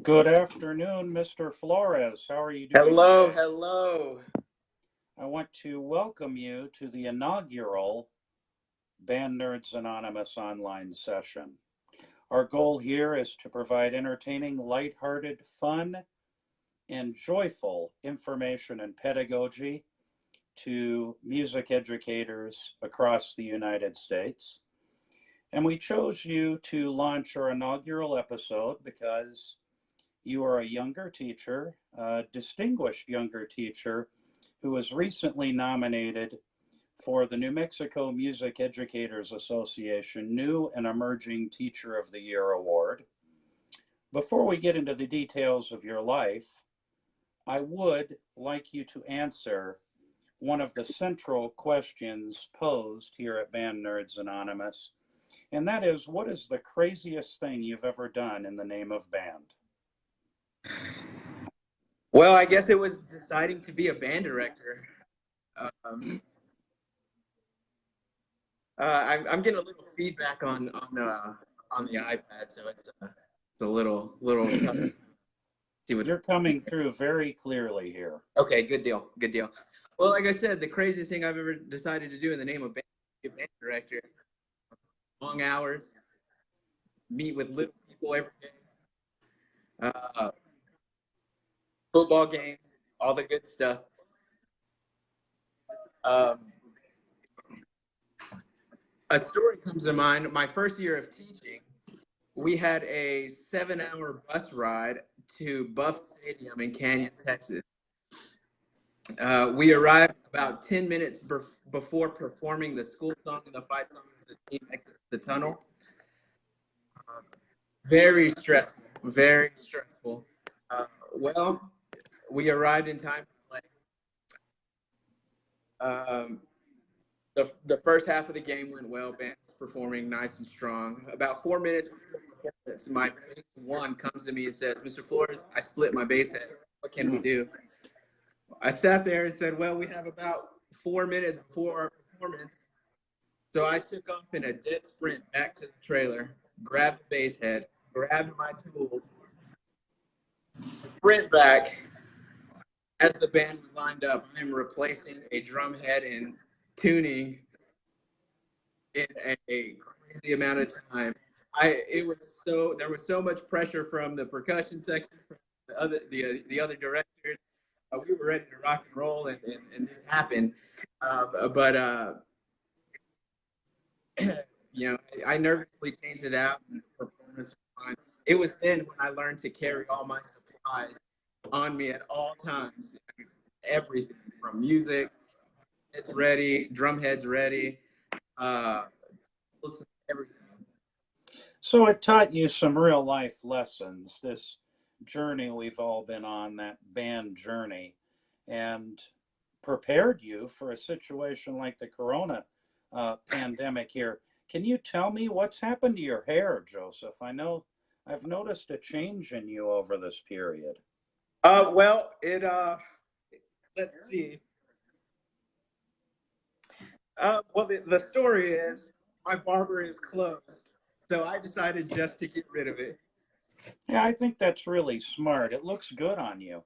Good afternoon, Mr. Flores. How are you doing Hello, today? hello. I want to welcome you to the inaugural Band Nerds Anonymous online session. Our goal here is to provide entertaining, lighthearted, fun, and joyful information and pedagogy to music educators across the United States. And we chose you to launch our inaugural episode because you are a younger teacher, a distinguished younger teacher who was recently nominated for the New Mexico Music Educators Association New and Emerging Teacher of the Year Award. Before we get into the details of your life, I would like you to answer one of the central questions posed here at Band Nerds Anonymous, and that is, what is the craziest thing you've ever done in the name of band? Well, I guess it was deciding to be a band director. I'm getting a little feedback on the iPad, so it's a little tough to see what's. You're coming through very clearly here. Okay, good deal. Well, like I said, the craziest thing I've ever decided to do in the name of band director. Long hours, meet with little people every day. Football games, all the good stuff. A story comes to mind. My first year of teaching, we had a 7-hour bus ride to Buff Stadium in Canyon, Texas. We arrived about 10 minutes before performing the school song and the fight song as the team exits the tunnel. Very stressful, very stressful. Well, we arrived in time to play. The first half of the game went well. Band was performing nice and strong. About 4 minutes before the performance, my bass one comes to me and says, "Mr. Flores, I split my bass head. What can we do?" I sat there and said, "Well, we have about 4 minutes before our performance." So I took off in a dead sprint back to the trailer, grabbed the bass head, grabbed my tools, sprint back. As the band was lined up, I'm replacing a drum head and tuning in a crazy amount of time. There was so much pressure from the percussion section, from the other directors. We were ready to rock and roll, and this happened. I nervously changed it out, and the performance was fine. It was then when I learned to carry all my supplies on me at all times. Everything from music, it's ready, drum heads ready, everything. So it taught you some real life lessons, this journey we've all been on, that band journey, and prepared you for a situation like the corona pandemic here. Can you tell me what's happened to your hair, Joseph? I know I've noticed a change in you over this period. Well, let's see. Well, the story is my barber is closed, so I decided just to get rid of it. Yeah, I think that's really smart. It looks good on you.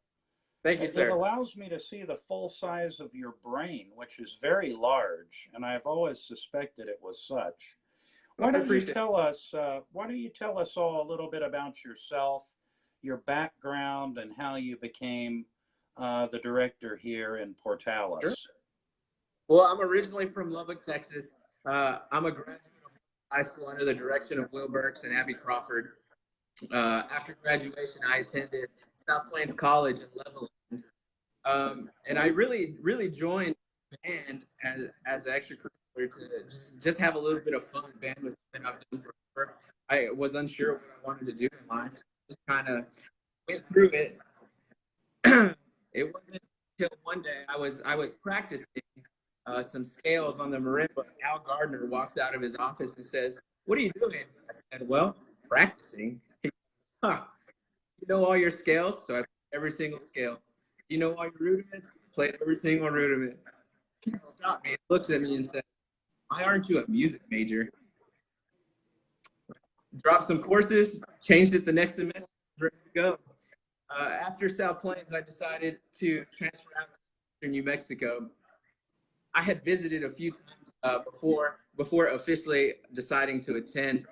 Thank you, sir. It allows me to see the full size of your brain, which is very large, and I've always suspected it was such. Why don't you tell us all a little bit about yourself, your background, and how you became the director here in Portales? Sure. Well, I'm originally from Lubbock, Texas. I'm a graduate of high school under the direction of Will Burks and Abby Crawford. After graduation, I attended South Plains College in Levelland. And I really joined band as an extracurricular to just have a little bit of fun. Band was something I've done forever. I was unsure what I wanted to do in life, so just kind of went through it. It wasn't until one day I was practicing some scales on the marimba. Al Gardner walks out of his office and says, "What are you doing?" I said, "Well, practicing." Huh. You know all your scales? So I played every single scale. You know all your rudiments? Played every single rudiment. He stopped me and looks at me and said, "Why aren't you a music major?" Dropped some courses, changed it the next semester, ready to go. After South Plains, I decided to transfer out to New Mexico. I had visited a few times before officially deciding to attend.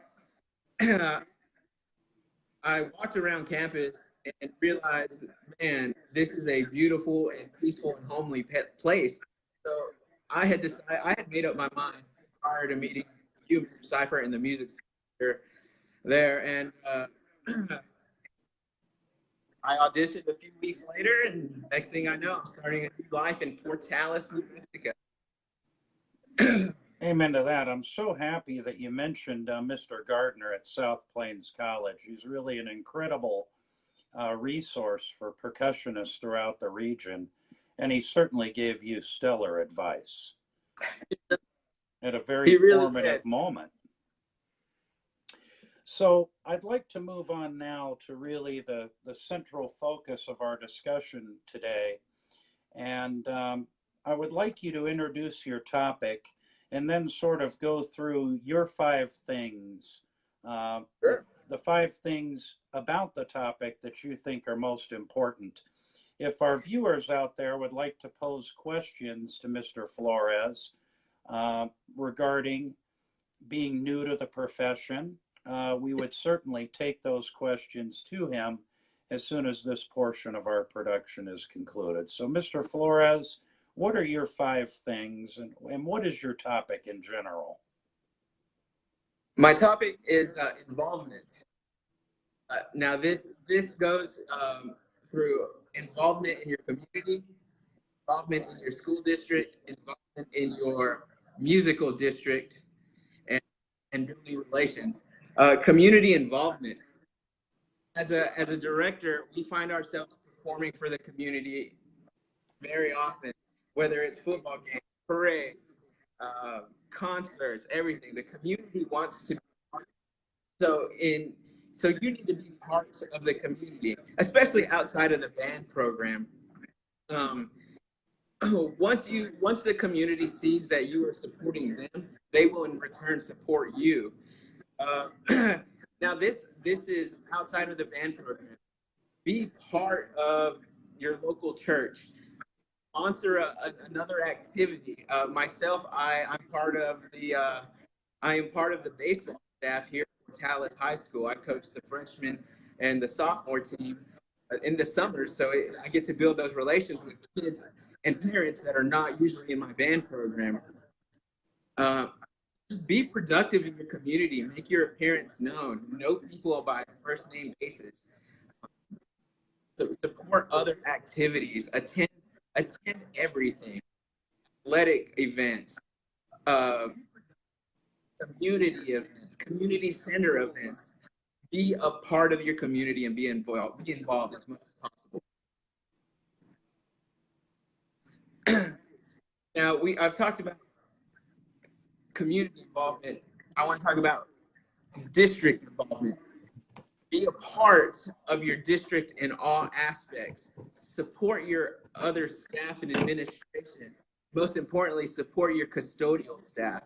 I walked around campus and realized, man, this is a beautiful and peaceful and homely place. So I had made up my mind prior to meeting you, Mr. Cipher, and the music center there, and I auditioned a few weeks later, and next thing I know, I'm starting a new life in Portales, New Mexico. Amen to that. I'm so happy that you mentioned Mr. Gardner at South Plains College. He's really an incredible resource for percussionists throughout the region, and he certainly gave you stellar advice at a very Really formative moment. So I'd like to move on now to really the central focus of our discussion today. And I would like you to introduce your topic and then sort of go through your 5 things, Sure. the 5 things about the topic that you think are most important. If our viewers out there would like to pose questions to Mr. Flores regarding being new to the profession, we would certainly take those questions to him as soon as this portion of our production is concluded. So, Mr. Flores, what are your 5 things, and what is your topic in general? My topic is involvement. Now, this goes through involvement in your community, involvement in your school district, involvement in your musical district, and building relations. Community involvement. As a director, we find ourselves performing for the community very often, whether it's football games, parades, concerts, everything. The community wants to be part. So you need to be part of the community, especially outside of the band program. Once the community sees that you are supporting them, they will in return support you. Now this is outside of the band program. Be part of your local church. Sponsor another activity. Myself, I'm part of the baseball staff here at Tallahassee High School. I coach the freshman and the sophomore team in the summer, so I get to build those relations with kids and parents that are not usually in my band program. Just be productive in your community. Make your appearance known. Know people by first name basis. So support other activities. Attend everything. Athletic events, community events, community center events. Be a part of your community and be involved as much as possible. Now I've talked about community involvement. I want to talk about district involvement. Be a part of your district in all aspects. Support your other staff and administration. Most importantly, support your custodial staff.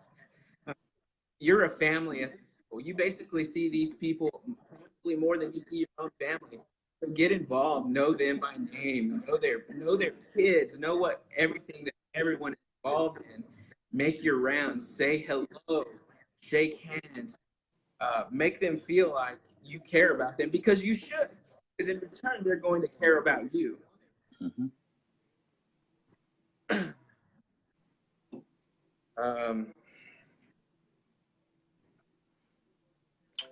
You're a family at the school. You basically see these people probably more than you see your own family. So get involved, know them by name, know their kids, know what everything that everyone is involved in. Make your rounds, say hello, shake hands, make them feel like you care about them, because you should. Because in return, they're going to care about you. Mm-hmm.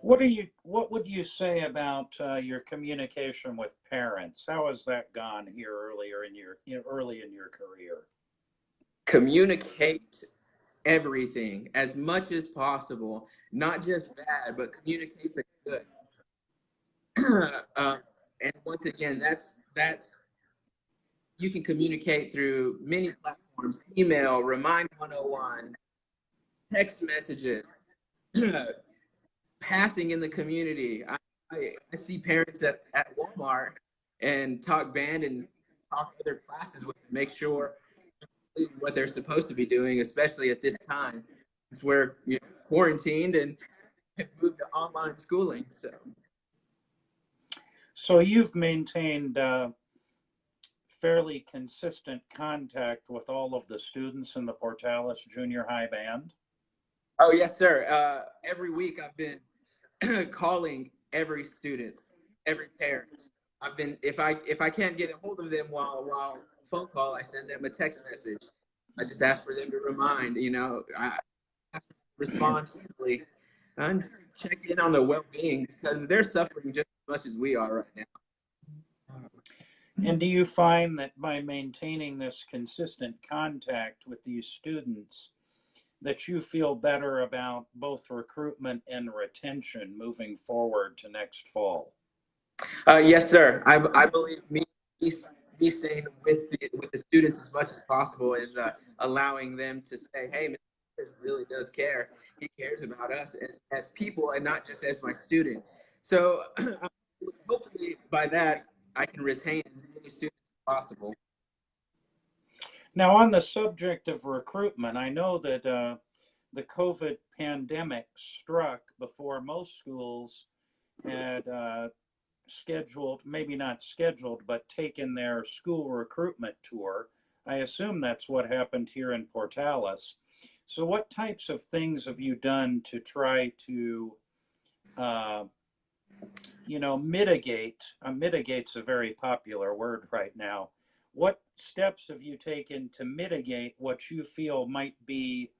What would you say about your communication with parents? How has that gone here early in your career? Communicate everything as much as possible, not just bad, but communicate the good. And once again, that's you can communicate through many platforms: email, Remind 101, text messages, passing in the community. I see parents at Walmart and talk band and talk other classes with them, make sure what they're supposed to be doing, especially at this time. It's where you're quarantined and moved to online schooling. So you've maintained fairly consistent contact with all of the students in the Portales Junior High Band? Oh, yes, sir. Every week I've been calling every student, every parent. I've been if I can't get a hold of them while phone call, I send them a text message. I just ask for them to remind. I respond easily and just check in on their well-being because they're suffering just as much as we are right now. And do you find that by maintaining this consistent contact with these students, that you feel better about both recruitment and retention moving forward to next fall? Yes, sir. I believe me staying with the students as much as possible is allowing them to say, "Hey, Mr. Flores really does care. He cares about us as people and not just as my student." So hopefully by that I can retain as many students as possible. Now, on the subject of recruitment, I know that the COVID pandemic struck before most schools had scheduled, maybe not scheduled, but taken their school recruitment tour. I assume that's what happened here in Portales. So, what types of things have you done to try to, uh, mitigate? Mitigate's a very popular word right now. What steps have you taken to mitigate what you feel might be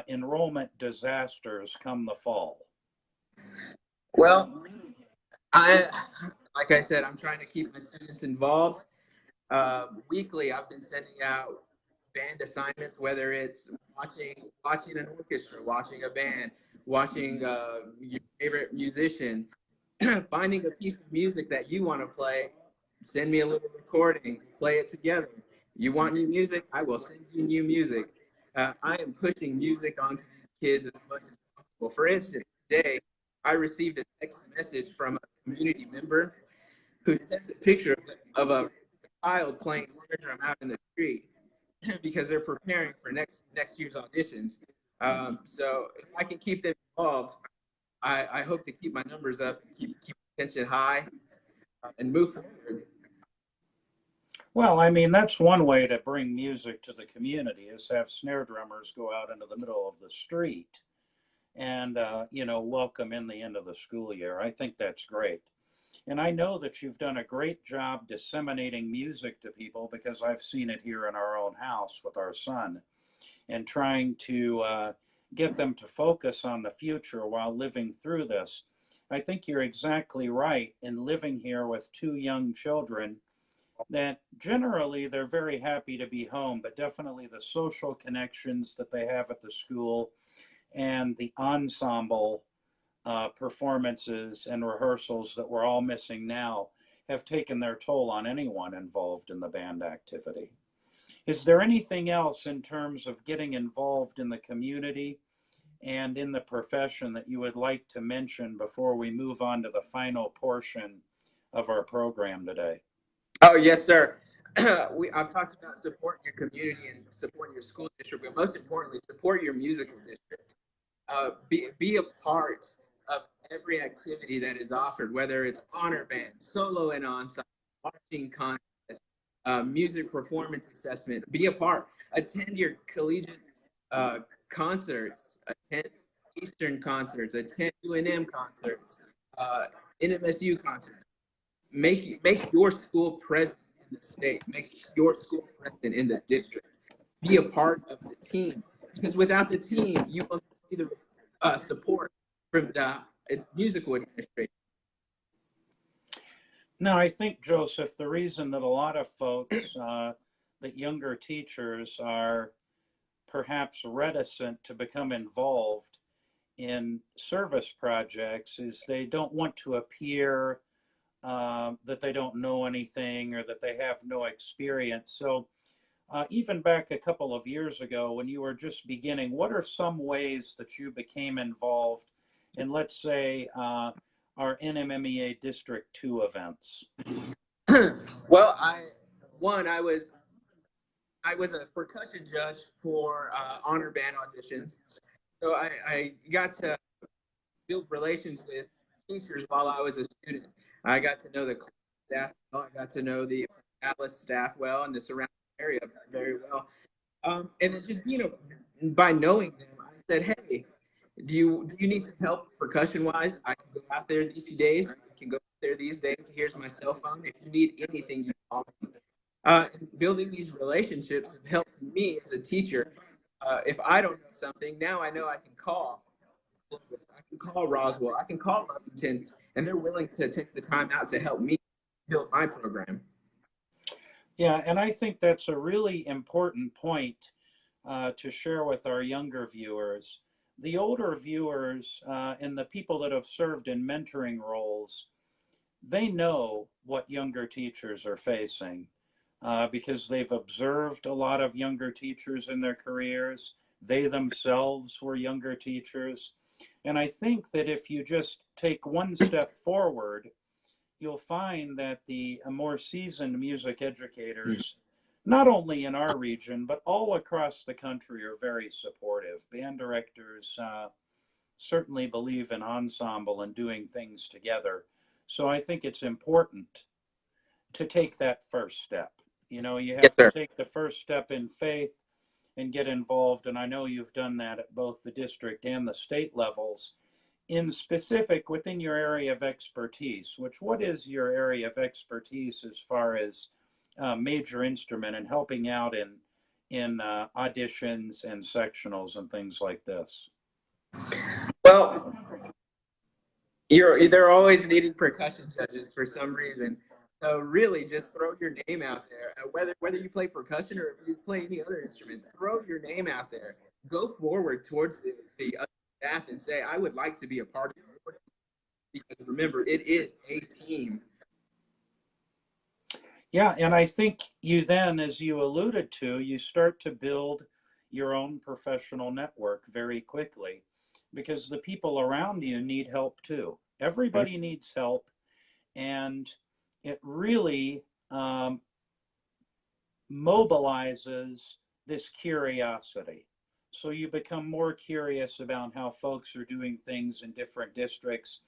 enrollment disasters come the fall? Well, I like I said, I'm trying to keep my students involved. Weekly, I've been sending out band assignments, whether it's watching an orchestra, watching a band, watching your favorite musician, finding a piece of music that you want to play. Send me a little recording, play it together. You want new music? I will send you new music. I am pushing music onto these kids as much as possible. For instance, today I received a text message from a community member who sent a picture of a child playing snare drum out in the street because they're preparing for next year's auditions. So if I can keep them involved, I hope to keep my numbers up, keep attention high, and move forward. Well, I mean, that's one way to bring music to the community is have snare drummers go out into the middle of the street and, welcome in the end of the school year. I think that's great. And I know that you've done a great job disseminating music to people because I've seen it here in our own house with our son and trying to get them to focus on the future while living through this. I think you're exactly right in living here with two young children that generally they're very happy to be home, but definitely the social connections that they have at the school and the ensemble performances and rehearsals that we're all missing now have taken their toll on anyone involved in the band activity. Is there anything else in terms of getting involved in the community and in the profession that you would like to mention before we move on to the final portion of our program today? Oh, yes, sir. I've talked about supporting your community and supporting your school district, but most importantly, support your musical district. Be a part of every activity that is offered, whether it's honor band, solo and ensemble, marching contest, music performance assessment. Be a part. Attend your collegiate concerts. Attend Eastern concerts. Attend UNM concerts. NMSU concerts. Make your school present in the state. Make your school present in the district. Be a part of the team because without the team, you won't see the support from the musical administration. Now, I think, Joseph, the reason that a lot of folks, that younger teachers are perhaps reticent to become involved in service projects is they don't want to appear that they don't know anything or that they have no experience. So, even back a couple of years ago when you were just beginning, what are some ways that you became involved in, let's say, our NMMEA District 2 events? Well, I was a percussion judge for honor band auditions, so I got to build relations with teachers while I was a student. I got to know the staff well. I got to know the Atlas staff well and the surrounding area very well. And then just by knowing them, I said, hey, do you need some help percussion wise? I can go out there these days. I can go out there these days. Here's my cell phone. If you need anything, you call me. And building these relationships have helped me as a teacher. If I don't know something, now I know I can call. I can call Roswell. I can call Lovington, and they're willing to take the time out to help me build my program. Yeah, and I think that's a really important point to share with our younger viewers. The older viewers and the people that have served in mentoring roles, they know what younger teachers are facing because they've observed a lot of younger teachers in their careers. They themselves were younger teachers. And I think that if you just take one step forward, you'll find that the more seasoned music educators, not only in our region, but all across the country, are very supportive. Band directors certainly believe in ensemble and doing things together. So I think it's important to take that first step. You know, you Yes, have to sir. take the first step in faith and get involved. And I know you've done that at both the district and the state levels. In specific, within your area of expertise, what is your area of expertise as far as major instrument and helping out in auditions and sectionals and things like this? Well, they're always needing percussion judges for some reason. So really, just throw your name out there. Whether you play percussion or if you play any other instrument, throw your name out there. Go forward towards the other staff and say, "I would like to be a part of your team." Because remember, it is a team. Yeah, and I think you then, as you alluded to, you start to build your own professional network very quickly because the people around you need help too. Everybody needs help, and it really mobilizes this curiosity. So you become more curious about how folks are doing things in different districts.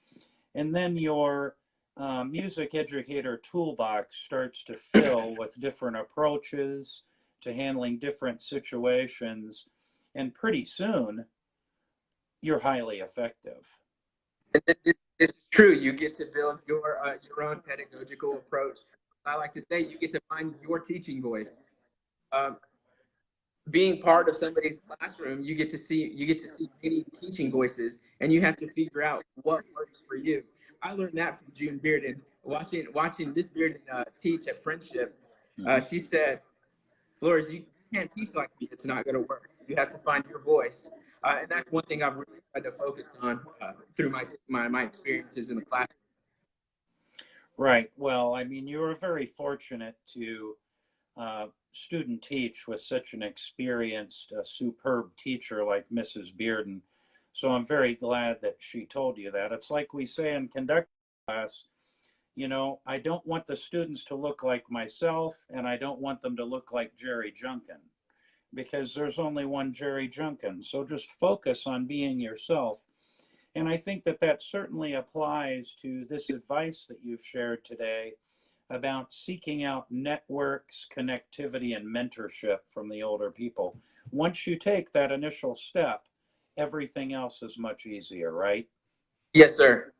And then your music educator toolbox starts to fill with different approaches to handling different situations. And pretty soon, you're highly effective. And this is true. You get to build your own pedagogical approach. I like to say you get to find your teaching voice. Um, Being part of somebody's classroom, you get to see many teaching voices, and you have to figure out what works for you. I learned that from June Bearden, watching this Bearden teach at Friendship. Mhm. She said, Flores, you can't teach like me. It's not going to work. You have to find your voice. And that's one thing I've really tried to focus on through my experiences in the classroom. Right. Well, I mean, you were very fortunate to student teach with such an experienced, superb teacher like Mrs. Bearden. So I'm very glad that she told you that. It's like we say in conducting class, you know, I don't want the students to look like myself, and I don't want them to look like Jerry Junkin, because there's only one Jerry Junkin. So just focus on being yourself. And I think that that certainly applies to this advice that you've shared today about seeking out networks, connectivity, and mentorship from the older people. Once you take that initial step, everything else is much easier, right? Yes, sir.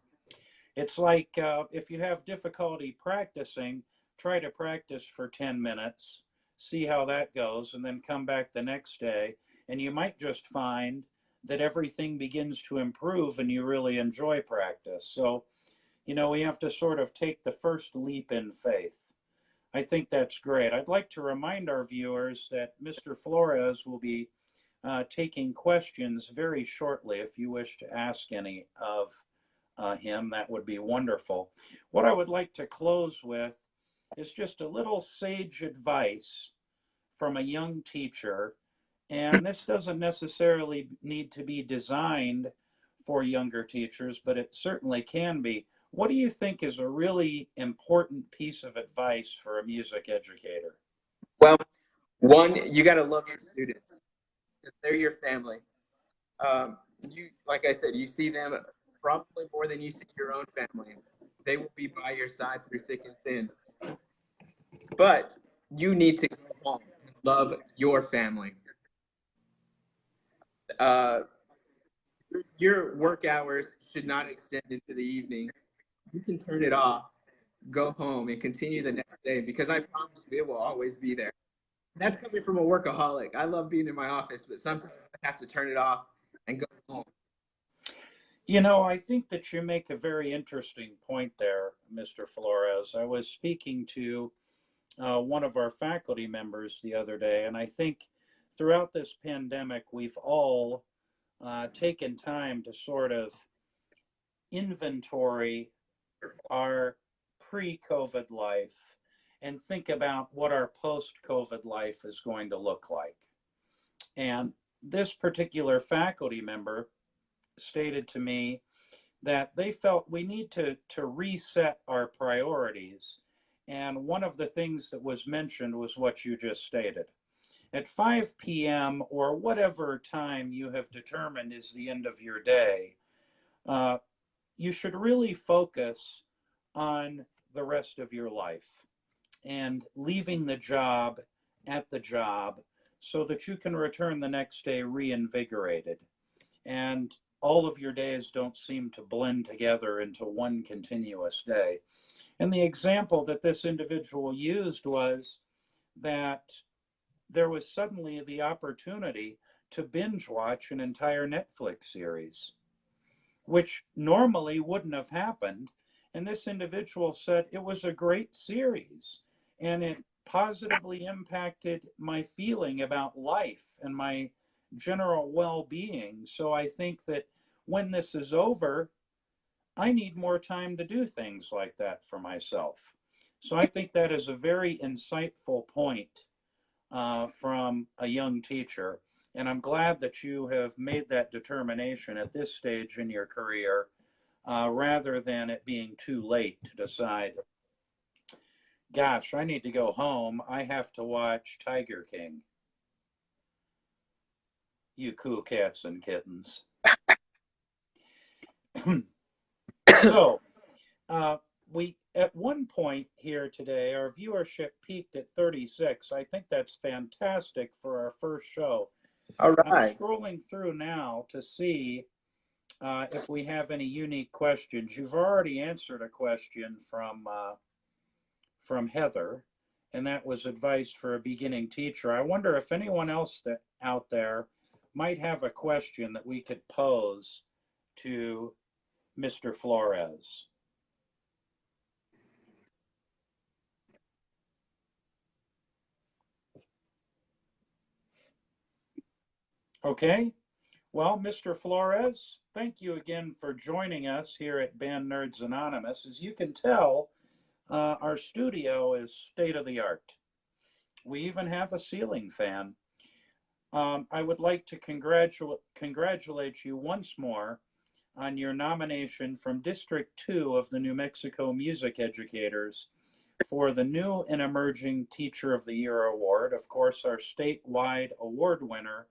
It's like if you have difficulty practicing, try to practice for 10 minutes, see how that goes, and then come back the next day. And you might just find that everything begins to improve and you really enjoy practice. So, you know, we have to sort of take the first leap in faith. I think that's great. I'd like to remind our viewers that Mr. Flores will be taking questions very shortly. If you wish to ask any of him, that would be wonderful. What I would like to close with is just a little sage advice from a young teacher. And this doesn't necessarily need to be designed for younger teachers, but it certainly can be. What do you think is a really important piece of advice for a music educator? Well, one, you got to love your students because they're your family. Like I said, you see them probably more than you see your own family. They will be by your side through thick and thin. But you need to go home and love your family. Your work hours should not extend into the evening. You can turn it off, go home, and continue the next day, because I promise you it will always be there. That's coming from a workaholic. I love being in my office, but sometimes I have to turn it off and go home. You know, I think that you make a very interesting point there, Mr. Flores. I was speaking to one of our faculty members the other day, and I think throughout this pandemic, we've all taken time to sort of inventory our pre-COVID life and think about what our post-COVID life is going to look like. And this particular faculty member stated to me that they felt we need to reset our priorities. And one of the things that was mentioned was what you just stated. At 5 p.m. or whatever time you have determined is the end of your day, you should really focus on the rest of your life and leaving the job at the job so that you can return the next day reinvigorated. And all of your days don't seem to blend together into one continuous day. And the example that this individual used was that there was suddenly the opportunity to binge watch an entire Netflix series, which normally wouldn't have happened. And this individual said it was a great series and it positively impacted my feeling about life and my general well-being. So I think that when this is over, I need more time to do things like that for myself. So I think that is a very insightful point from a young teacher. And I'm glad that you have made that determination at this stage in your career, rather than it being too late to decide, gosh, I need to go home. I have to watch Tiger King. You cool cats and kittens. So, we at one point here today, our viewership peaked at 36. I think that's fantastic for our first show. All I'm right. scrolling through now to see if we have any unique questions. You've already answered a question from Heather, and that was advice for a beginning teacher. I wonder if anyone else that out there might have a question that we could pose to Mr. Flores. Okay, well, Mr. Flores, thank you again for joining us here at Band Nerds Anonymous. As you can tell, our studio is state of the art. We even have a ceiling fan. I would like to congratulate you once more on your nomination from District 2 of the New Mexico Music Educators for the New and Emerging Teacher of the Year Award. Of course, our statewide award winner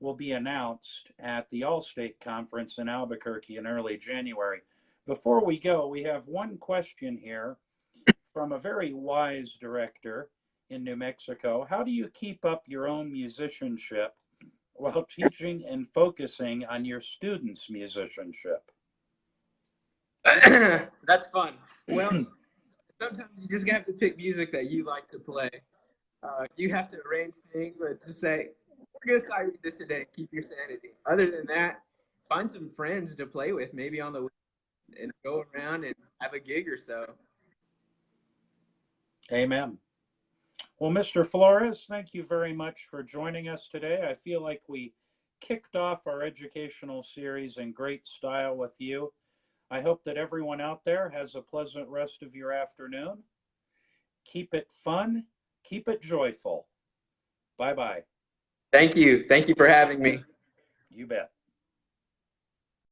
will be announced at the All-State Conference in Albuquerque in early January. Before we go, we have one question here from a very wise director in New Mexico. How do you keep up your own musicianship while teaching and focusing on your students' musicianship? That's fun. Well, sometimes you just have to pick music that you like to play. You have to arrange things and just say, we're going to siren this today, keep your sanity. Other than that, find some friends to play with, maybe on the weekend, and go around and have a gig or so. Amen. Well, Mr. Flores, thank you very much for joining us today. I feel like we kicked off our educational series in great style with you. I hope that everyone out there has a pleasant rest of your afternoon. Keep it fun. Keep it joyful. Bye-bye. Thank you. Thank you for having me. You bet.